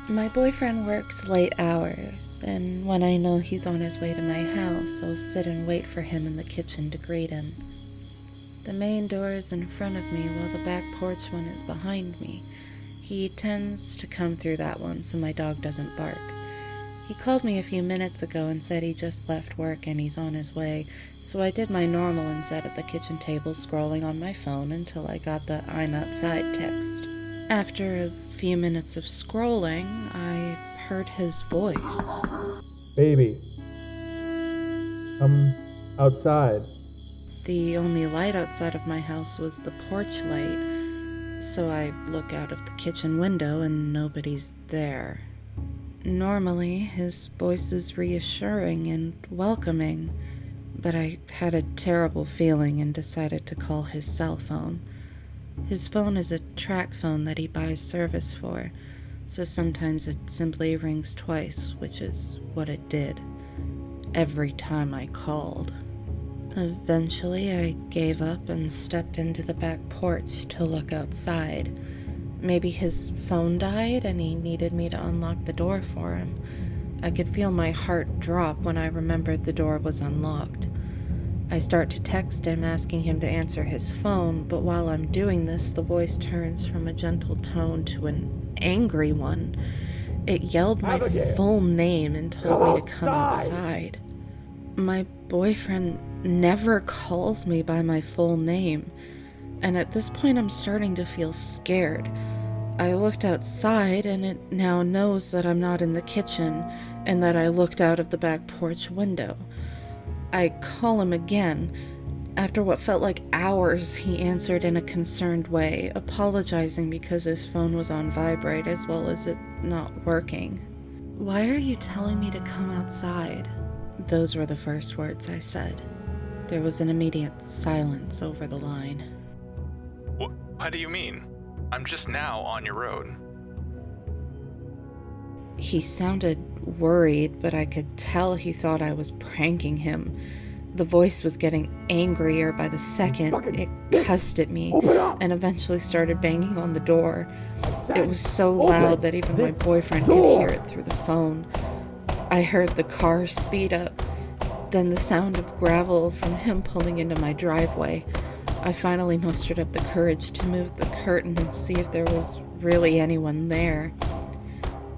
My boyfriend works late hours, and when I know he's on his way to my house, I'll sit and wait for him in the kitchen to greet him. The main door is in front of me while the back porch one is behind me. He tends to come through that one so my dog doesn't bark. He called me a few minutes ago and said he just left work and he's on his way, so I did my normal and sat at the kitchen table scrolling on my phone until I got the "I'm outside" text. After a few minutes of scrolling, I heard his voice. Baby, I'm outside. The only light outside of my house was the porch light, so I look out of the kitchen window and nobody's there. Normally, his voice is reassuring and welcoming, but I had a terrible feeling and decided to call his cell phone. His phone is a track phone that he buys service for, so sometimes it simply rings twice, which is what it did, every time I called. Eventually, I gave up and stepped into the back porch to look outside. Maybe his phone died and he needed me to unlock the door for him. I could feel my heart drop when I remembered the door was unlocked. I start to text him asking him to answer his phone, but while I'm doing this, the voice turns from a gentle tone to an angry one. It yelled my full name and told me to come outside. My boyfriend never calls me by my full name, and at this point I'm starting to feel scared. I looked outside and it now knows that I'm not in the kitchen and that I looked out of the back porch window. I call him again. After what felt like hours, he answered in a concerned way, apologizing because his phone was on vibrate as well as it not working. "Why are you telling me to come outside?" Those were the first words I said. There was an immediate silence over the line. What do you mean? I'm just now on your road. He sounded worried, but I could tell he thought I was pranking him. The voice was getting angrier by the second. It cussed at me and eventually started banging on the door. It was so loud that even my boyfriend could hear it through the phone. I heard the car speed up, then the sound of gravel from him pulling into my driveway. I finally mustered up the courage to move the curtain and see if there was really anyone there.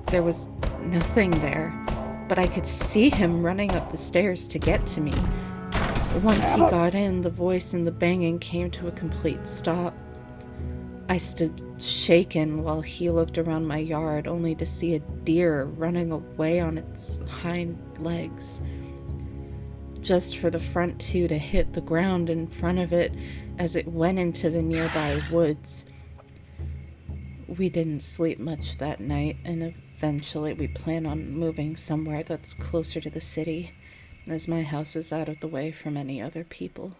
There was nothing there, but I could see him running up the stairs to get to me. Once he got in, the voice and the banging came to a complete stop. I stood shaken while he looked around my yard, only to see a deer running away on its hind legs, just for the front two to hit the ground in front of it as it went into the nearby woods. We didn't sleep much that night, and eventually we plan on moving somewhere that's closer to the city, as my house is out of the way from any other people.